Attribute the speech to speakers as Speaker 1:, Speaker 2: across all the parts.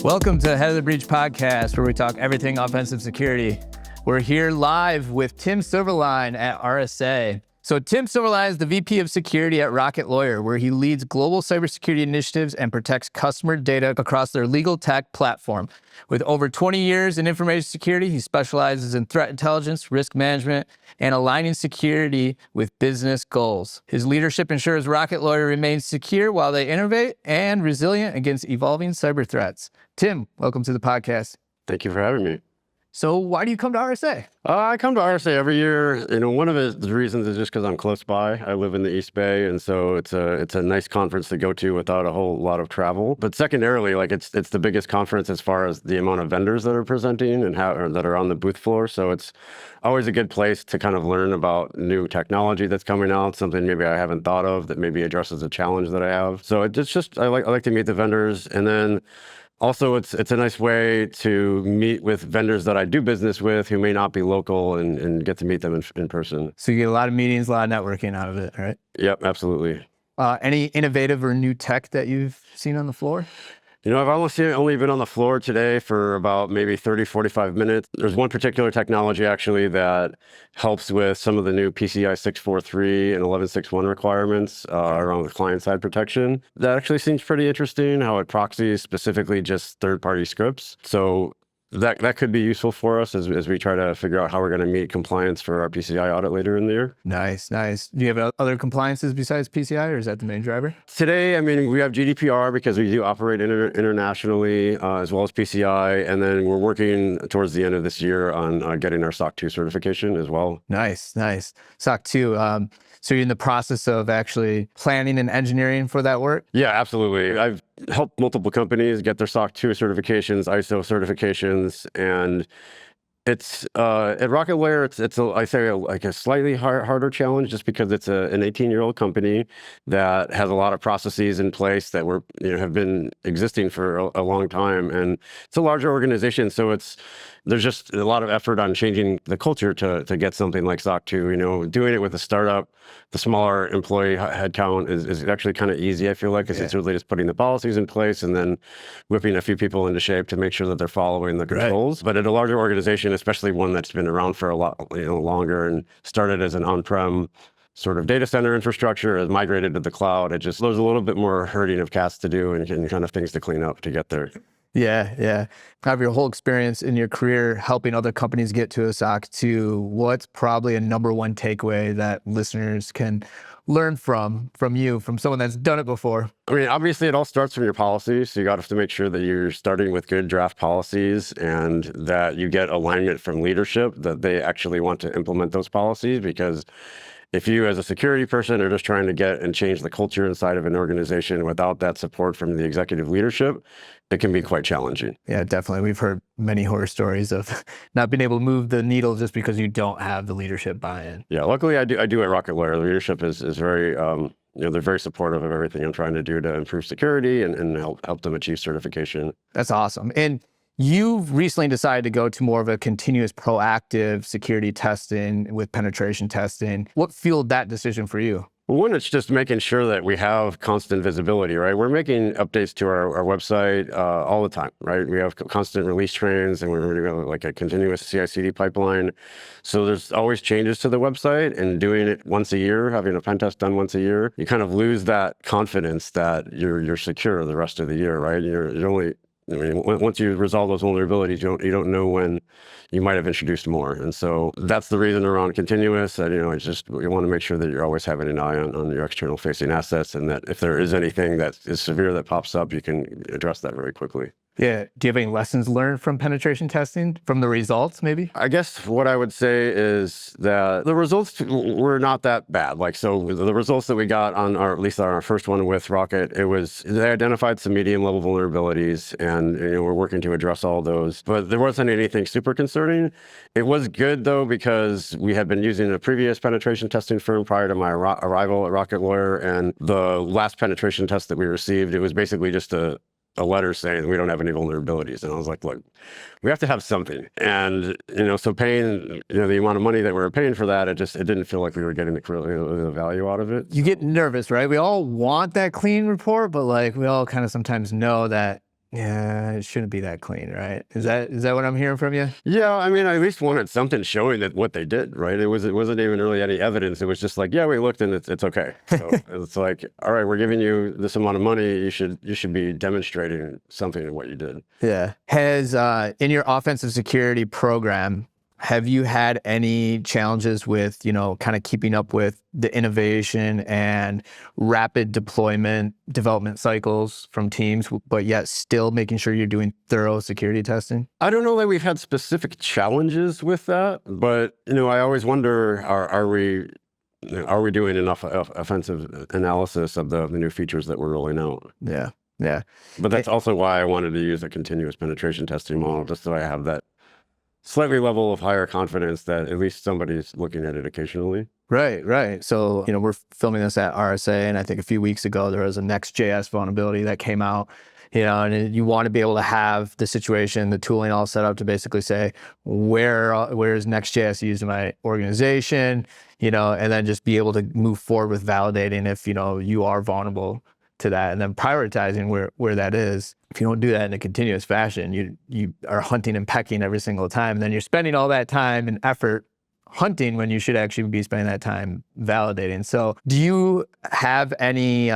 Speaker 1: Welcome to Head of the Breach podcast, where we talk everything offensive security. We're here live with Tim Silverline at RSA. So Tim Silverline is the VP of Security at Rocket Lawyer, where he leads global cybersecurity initiatives and protects customer data across their legal tech platform. With over 20 years in information security, he specializes in threat intelligence, risk management, and aligning security with business goals. His leadership ensures Rocket Lawyer remains secure while they innovate and resilient against evolving cyber threats. Tim, welcome to the podcast.
Speaker 2: Thank you for having me.
Speaker 1: So why do you come to RSA?
Speaker 2: I come to RSA every year. One of the reasons is just because I'm close by. I live in the East Bay, and so it's a nice conference to go to without a whole lot of travel. But secondarily, it's the biggest conference as far as the amount of vendors that are presenting and that are on the booth floor. So it's always a good place to kind of learn about new technology that's coming out, something maybe I haven't thought of that maybe addresses a challenge that I have. So it's just I like to meet the vendors, and then also, it's a nice way to meet with vendors that I do business with who may not be local and get to meet them in person.
Speaker 1: So you get a lot of meetings, a lot of networking out of it, right?
Speaker 2: Yep, absolutely.
Speaker 1: Any innovative or new tech that you've seen on the floor?
Speaker 2: I've only been on the floor today for about maybe 30, 45 minutes. There's one particular technology actually that helps with some of the new PCI 643 and 11.6.1 requirements around the client-side protection. That actually seems pretty interesting, how it proxies specifically just third-party scripts. So that could be useful for us as we try to figure out how we're going to meet compliance for our PCI audit later in the year.
Speaker 1: Nice. Do you have other compliances besides PCI, or is that the main driver?
Speaker 2: Today, we have GDPR because we do operate internationally, as well as PCI, and then we're working towards the end of this year on getting our SOC 2 certification as well.
Speaker 1: Nice. SOC 2. So you're in the process of actually planning and engineering for that work?
Speaker 2: Yeah, absolutely. I've helped multiple companies get their SOC 2 certifications, ISO certifications, and it's at Rocket Lawyer. It's a slightly harder challenge just because it's an 18-year-old company that has a lot of processes in place that have been existing for a long time, and it's a larger organization, so there's just a lot of effort on changing the culture to get something like SOC 2. Doing it with a startup, the smaller employee headcount is actually kind of easy, I feel like, because it's really just putting the policies in place and then whipping a few people into shape to make sure that they're following the controls. Right. But at a larger organization, especially one that's been around for a lot longer and started as an on-prem sort of data center infrastructure, has migrated to the cloud, there's a little bit more herding of cats to do and kind of things to clean up to get there.
Speaker 1: Yeah. Have your whole experience in your career helping other companies get to a SOC 2, what's probably a number one takeaway that listeners can learn from you, from someone that's done it before?
Speaker 2: Obviously it all starts from your policies. So you got to make sure that you're starting with good draft policies and that you get alignment from leadership, that they actually want to implement those policies. Because if you as a security person are just trying to get and change the culture inside of an organization without that support from the executive leadership, it can be quite challenging.
Speaker 1: Yeah, definitely. We've heard many horror stories of not being able to move the needle just because you don't have the leadership buy-in.
Speaker 2: Yeah, luckily I do at Rocket Lawyer. The leadership is very, they're very supportive of everything I'm trying to do to improve security and help them achieve certification.
Speaker 1: That's awesome. And you've recently decided to go to more of a continuous proactive security testing with penetration testing. What fueled that decision for you?
Speaker 2: Well, one, it's just making sure that we have constant visibility, right? We're making updates to our website all the time, right? We have constant release trains and we're doing like a continuous CI/CD pipeline. So there's always changes to the website, and doing it once a year, having a pen test done once a year, you kind of lose that confidence that you're secure the rest of the year, right? You're only once you resolve those vulnerabilities, you don't know when you might have introduced more. And so that's the reason around continuous. That it's just, you want to make sure that you're always having an eye on your external facing assets, and that if there is anything that is severe that pops up, you can address that very quickly.
Speaker 1: Yeah. Do you have any lessons learned from penetration testing, from the results maybe?
Speaker 2: I guess what I would say is that the results were not that bad. So the results that we got at least on our first one with Rocket, they identified some medium level vulnerabilities, and we're working to address all those. But there wasn't anything super concerning. It was good though, because we had been using a previous penetration testing firm prior to my arrival at Rocket Lawyer, and the last penetration test that we received, it was basically just a letter saying we don't have any vulnerabilities. And I was like, look, we have to have something. And, so paying, the amount of money that we were paying for that, it didn't feel like we were getting the value out of it.
Speaker 1: You get nervous, right? We all want that clean report, but we all kind of sometimes know that Yeah, it shouldn't be that clean, right? Is that what I'm hearing from you?
Speaker 2: Yeah, I mean, I at least wanted something showing that what they did, right? It wasn't even really any evidence. It was just like, yeah, we looked and it's okay. So it's like, all right, we're giving you this amount of money. You should be demonstrating something in what you did.
Speaker 1: Yeah. Has in your offensive security program, have you had any challenges with, kind of keeping up with the innovation and rapid deployment development cycles from teams, but yet still making sure you're doing thorough security testing?
Speaker 2: I don't know that we've had specific challenges with that, but I always wonder, are we doing enough offensive analysis of the new features that we're rolling out?
Speaker 1: Yeah. Yeah.
Speaker 2: But that's also why I wanted to use a continuous penetration testing model, just so I have that slightly level of higher confidence that at least somebody's looking at it occasionally.
Speaker 1: Right. So, we're filming this at RSA, and I think a few weeks ago there was a NextJS vulnerability that came out, and you want to be able to have the situation, the tooling all set up to basically say, where is NextJS used in my organization, and then just be able to move forward with validating if, you are vulnerable to that, and then prioritizing where that is. If you don't do that in a continuous fashion, you are hunting and pecking every single time, and then you're spending all that time and effort hunting when you should actually be spending that time validating. So do you have any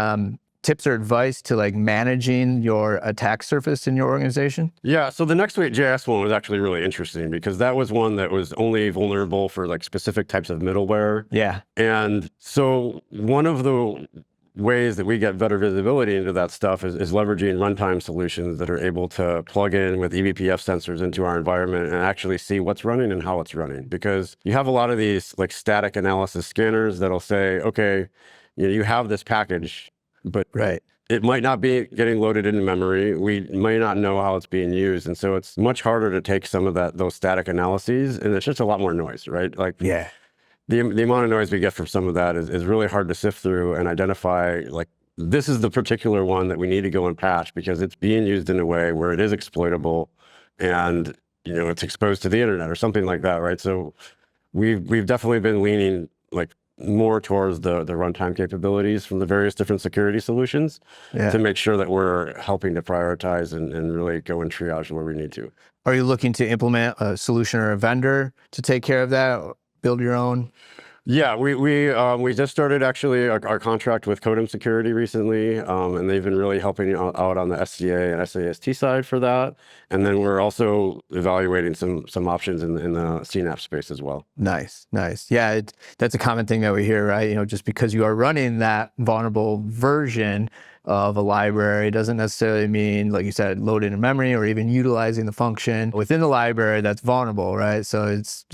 Speaker 1: tips or advice to managing your attack surface in your organization?
Speaker 2: Yeah, so the NextJS one was actually really interesting because that was one that was only vulnerable for specific types of middleware.
Speaker 1: Yeah.
Speaker 2: And so one of the ways that we get better visibility into that stuff is leveraging runtime solutions that are able to plug in with eBPF sensors into our environment and actually see what's running and how it's running. Because you have a lot of these static analysis scanners that'll say, okay, you have this package, but
Speaker 1: right.
Speaker 2: It might not be getting loaded into memory. We may not know how it's being used. And so it's much harder to take some of those static analyses, and it's just a lot more noise, right?
Speaker 1: Yeah.
Speaker 2: The amount of noise we get from some of that is really hard to sift through and identify, this is the particular one that we need to go and patch because it's being used in a way where it is exploitable and, it's exposed to the internet or something like that, right? So we've definitely been leaning more towards the runtime capabilities from the various different security solutions to make sure that we're helping to prioritize and really go and triage where we need to.
Speaker 1: Are you looking to implement a solution or a vendor to take care of that? Build your own?
Speaker 2: Yeah, we just started actually our contract with Codem Security recently, and they've been really helping out on the SCA and SAST side for that. And then we're also evaluating some options in the CNAPP space as well.
Speaker 1: Nice. Yeah, that's a common thing that we hear, right? Just because you are running that vulnerable version of a library doesn't necessarily mean, like you said, loading in memory or even utilizing the function within the library that's vulnerable, right? So it's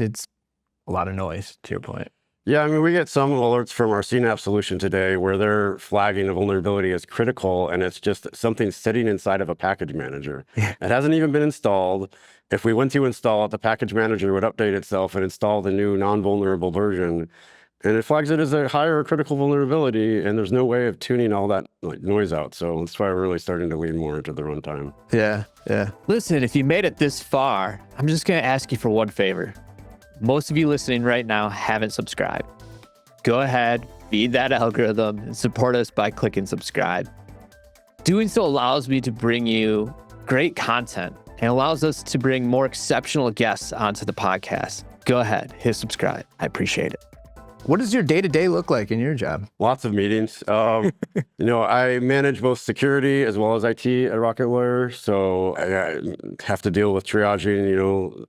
Speaker 1: a lot of noise, to your point.
Speaker 2: Yeah, I mean, we get some alerts from our CNAPP solution today where they're flagging a vulnerability as critical, and it's just something sitting inside of a package manager. It hasn't even been installed. If we went to install it, the package manager would update itself and install the new non-vulnerable version, and it flags it as a higher critical vulnerability, and there's no way of tuning all that noise out. So that's why we're really starting to lean more into the runtime.
Speaker 1: Yeah.
Speaker 3: Listen, if you made it this far, I'm just going to ask you for one favor. Most of you listening right now haven't subscribed. Go ahead, feed that algorithm, and support us by clicking subscribe. Doing so allows me to bring you great content and allows us to bring more exceptional guests onto the podcast. Go ahead, hit subscribe. I appreciate it.
Speaker 1: What does your day-to-day look like in your job?
Speaker 2: Lots of meetings. I manage both security as well as IT at Rocket Lawyer. So I have to deal with triaging,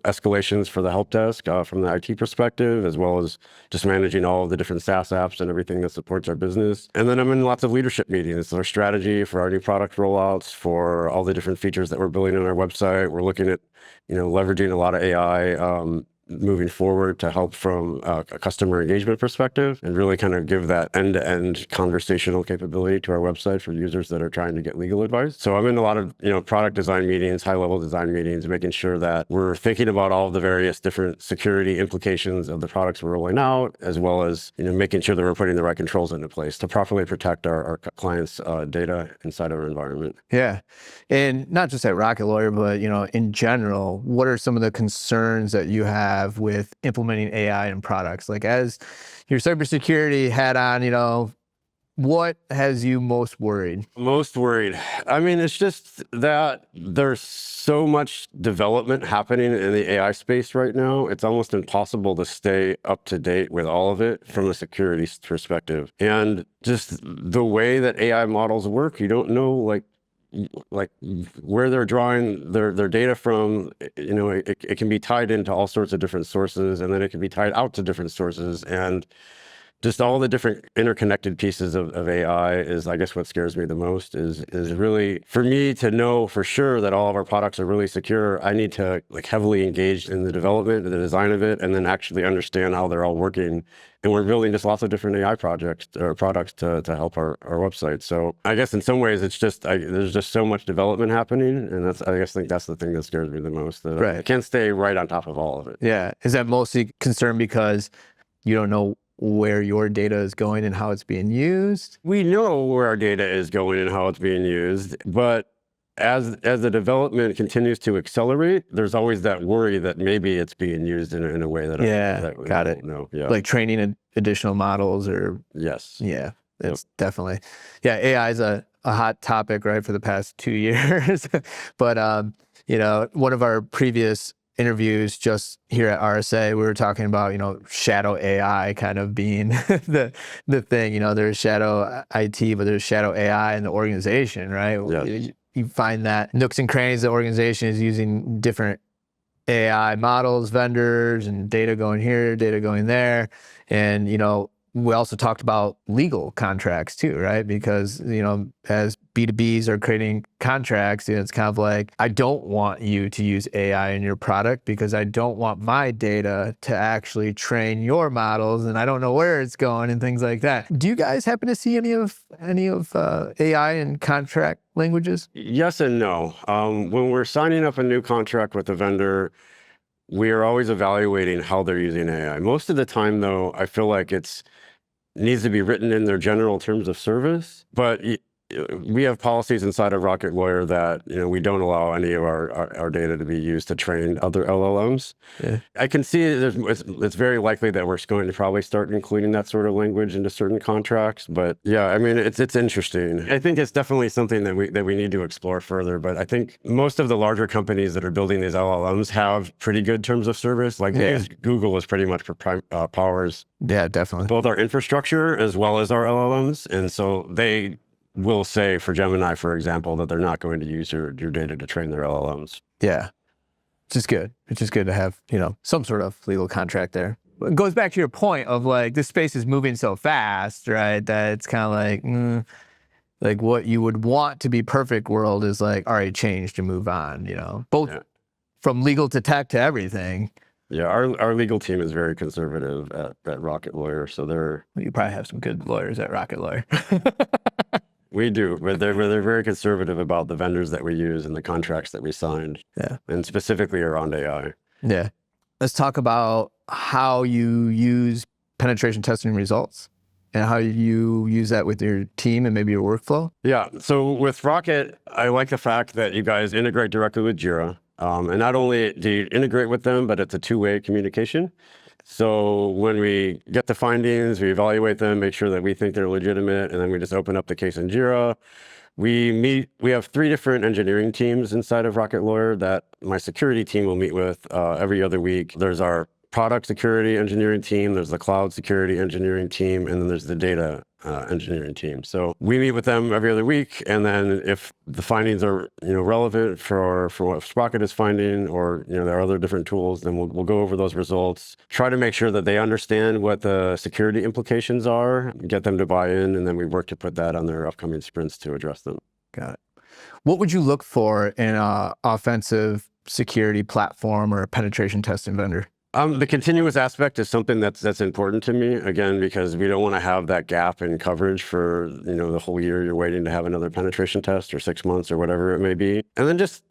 Speaker 2: escalations for the help desk from the IT perspective, as well as just managing all of the different SaaS apps and everything that supports our business. And then I'm in lots of leadership meetings. Our strategy for our new product rollouts, for all the different features that we're building on our website. We're looking at, leveraging a lot of AI moving forward to help from a customer engagement perspective and really kind of give that end-to-end conversational capability to our website for users that are trying to get legal advice. So I'm in a lot of, product design meetings, high-level design meetings, making sure that we're thinking about all of the various different security implications of the products we're rolling out, as well as, making sure that we're putting the right controls into place to properly protect our clients' data inside of our environment.
Speaker 1: Yeah. And not just at Rocket Lawyer, but, in general, what are some of the concerns that you have with implementing AI in products? Like, as your cybersecurity hat on, What has you most worried?
Speaker 2: Most worried. I mean, it's just that there's so much development happening in the AI space right now. It's almost impossible to stay up to date with all of it from a security perspective. And just the way that AI models work, you don't know like where they're drawing their data from. You know, it can be tied into all sorts of different sources, and then it can be tied out to different sources. And just all the different interconnected pieces of AI is, I guess, what scares me the most is really, for me to know for sure that all of our products are really secure, I need to like heavily engage in the development, the design of it, and then actually understand how they're all working. And we're building just lots of different AI projects or products to help our website. So I guess in some ways, it's just, there's just so much development happening. And I think that's the thing that scares me the most. That
Speaker 1: Right.
Speaker 2: I can't stay right on top of all of it.
Speaker 1: Yeah. Is that mostly concern because you don't know where your data is going and how it's being used?
Speaker 2: We know where our data is going and how it's being used, but as the development continues to accelerate, there's always that worry that maybe it's being used in a way that
Speaker 1: Yeah,
Speaker 2: we
Speaker 1: got
Speaker 2: don't
Speaker 1: it.
Speaker 2: know. Yeah.
Speaker 1: Like training additional models or,
Speaker 2: Yes.
Speaker 1: yeah, that's definitely, yeah, AI is a hot topic, right, for the past 2 years. But, you know, one of our previous interviews just here at RSA, we were talking about, you know, shadow AI kind of being the thing. You know, there's shadow IT, but there's shadow AI in the organization, right?
Speaker 2: Yes.
Speaker 1: You find that nooks and crannies, the organization is using different AI models, vendors, and data going here, data going there. And, you know, we also talked about legal contracts too, right? Because, you know, as B2Bs are creating contracts, you know, it's kind of like, I don't want you to use AI in your product because I don't want my data to actually train your models, and I don't know where it's going and things like that. Do you guys happen to see any of AI in contract languages?
Speaker 2: Yes and no. When we're signing up a new contract with a vendor, we are always evaluating how they're using AI. Most of the time, though, I feel like it needs to be written in their general terms of service, but we have policies inside of Rocket Lawyer that, you know, we don't allow any of our data to be used to train other LLMs.
Speaker 1: Yeah.
Speaker 2: I can see it's very likely that we're going to probably start including that sort of language into certain contracts. But yeah, I mean, it's interesting. I think it's definitely something that we need to explore further. But I think most of the larger companies that are building these LLMs have pretty good terms of service. Like Google is pretty much powers.
Speaker 1: Yeah, definitely.
Speaker 2: Both our infrastructure as well as our LLMs. And so they will say for Gemini, for example, that they're not going to use your data to train their LLMs.
Speaker 1: Yeah, it's just good. It's just good to have, you know, some sort of legal contract there. It goes back to your point of like, this space is moving so fast, right? That it's kind of like what you would want to be perfect world is like already changed and move on, you know, both from legal to tech to everything.
Speaker 2: Yeah, our legal team is very conservative at Rocket Lawyer, so
Speaker 1: You probably have some good lawyers at Rocket Lawyer.
Speaker 2: We do, but they're very conservative about the vendors that we use and the contracts that we signed.
Speaker 1: Yeah.
Speaker 2: And specifically around AI.
Speaker 1: Yeah. Let's talk about how you use penetration testing results and how you use that with your team and maybe your workflow.
Speaker 2: Yeah. So with Rocket, I like the fact that you guys integrate directly with Jira. And not only do you integrate with them, but it's a two-way communication. So when we get the findings, we evaluate them, make sure that we think they're legitimate, and then we just open up the case in Jira. We have 3 different engineering teams inside of Rocket Lawyer that my security team will meet with every other week. There's our product security engineering team, there's the cloud security engineering team, and then there's the data engineering team. So we meet with them every other week, and then if the findings are, you know, relevant for what Sprocket is finding, or, you know, there are other different tools, then we'll go over those results, try to make sure that they understand what the security implications are, get them to buy in, and then we work to put that on their upcoming sprints to address them.
Speaker 1: Got it. What would you look for in an offensive security platform or a penetration testing vendor?
Speaker 2: The continuous aspect is something that's important to me, again, because we don't want to have that gap in coverage for, you know, the whole year you're waiting to have another penetration test, or 6 months, or whatever it may be. And then just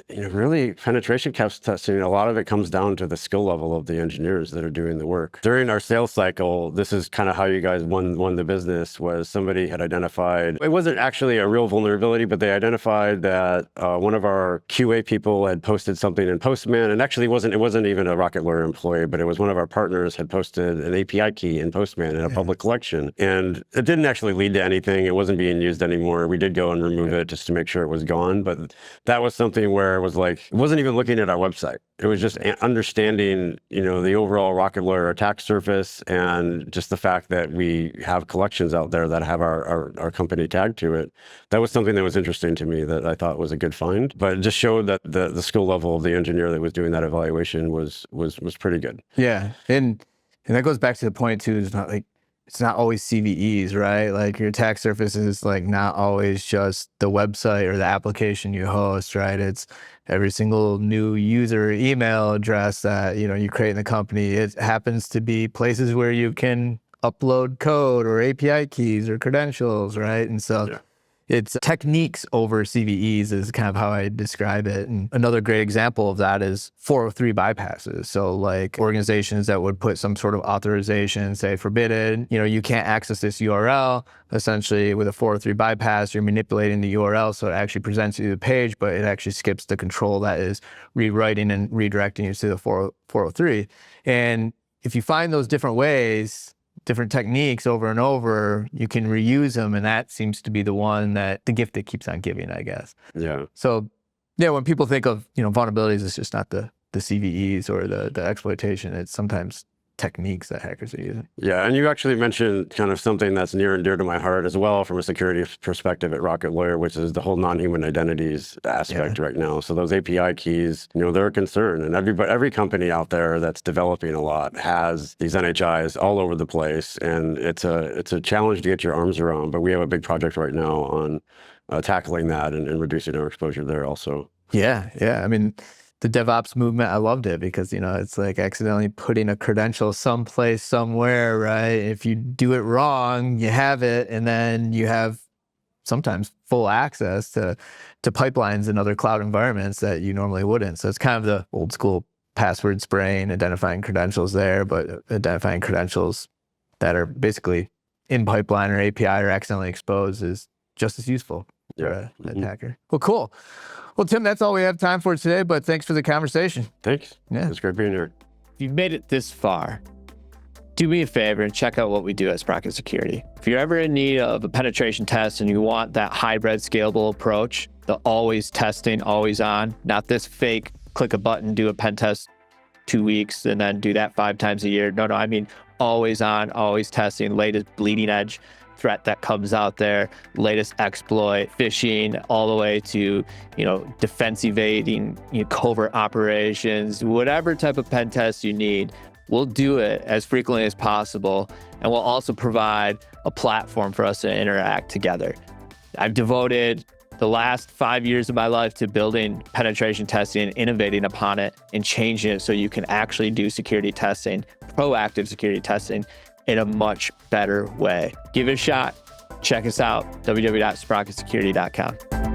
Speaker 2: really penetration testing, a lot of it comes down to the skill level of the engineers that are doing the work. During our sales cycle, this is kind of how you guys won the business, was somebody had identified, it wasn't actually a real vulnerability, but they identified that one of our QA people had posted something in Postman, and actually it wasn't even a Rocket Lawyer employee, but it was one of our partners had posted an API key in Postman in a public collection. And it didn't actually lead to anything. It wasn't being used anymore. We did go and remove it just to make sure it was gone. But that was something where it was like, it wasn't even looking at our website. It was just understanding, the overall Rocket Lawyer attack surface, and just the fact that we have collections out there that have our company tagged to it. That was something that was interesting to me that I thought was a good find. But it just showed that the skill level of the engineer that was doing that evaluation was pretty good.
Speaker 1: Yeah. And that goes back to the point too, it's not always CVEs, right? Like your attack surface is like not always just the website or the application you host, right? It's every single new user email address that, you create in the company. It happens to be places where you can upload code or API keys or credentials, right? And so it's techniques over CVEs is kind of how I describe it. And another great example of that is 403 bypasses. So like organizations that would put some sort of authorization, say forbidden, you can't access this URL. Essentially with a 403 bypass, you're manipulating the URL so it actually presents you the page, but it actually skips the control that is rewriting and redirecting you to the 403. And if you find those different ways, different techniques over and over, you can reuse them. And that seems to be the gift that keeps on giving, I guess.
Speaker 2: Yeah.
Speaker 1: So when people think of, vulnerabilities, it's just not the CVEs or the exploitation. It's sometimes techniques that hackers are using.
Speaker 2: Yeah, and you actually mentioned kind of something that's near and dear to my heart as well from a security perspective at Rocket Lawyer, which is the whole non-human identities aspect right now. So those API keys, they're a concern, and every company out there that's developing a lot has these NHIs all over the place, and it's a challenge to get your arms around. But we have a big project right now on tackling that and reducing our exposure there also.
Speaker 1: Yeah. I mean, the DevOps movement, I loved it because, it's like accidentally putting a credential someplace, somewhere, right? If you do it wrong, you have it, and then you have sometimes full access to pipelines and other cloud environments that you normally wouldn't. So it's kind of the old school password spraying, identifying credentials there, but identifying credentials that are basically in pipeline or API or accidentally exposed is just as useful for an attacker. Well, cool. Well, Tim, that's all we have time for today, but thanks for the conversation.
Speaker 2: Thanks.
Speaker 1: Yeah.
Speaker 2: It's great being here.
Speaker 3: If you've made it this far, do me a favor and check out what we do at Sprocket Security. If you're ever in need of a penetration test and you want that hybrid scalable approach, the always testing, always on, not this fake click a button, do a pen test 2 weeks and then do that 5 times a year. No, I mean always on, always testing, latest bleeding edge threat that comes out there, latest exploit, phishing, all the way to, defense evading, covert operations, whatever type of pen test you need. We'll do it as frequently as possible. And we'll also provide a platform for us to interact together. I've devoted the last 5 years of my life to building penetration testing and innovating upon it and changing it so you can actually do security testing, proactive security testing, in a much better way. Give it a shot. Check us out, www.sprocketsecurity.com.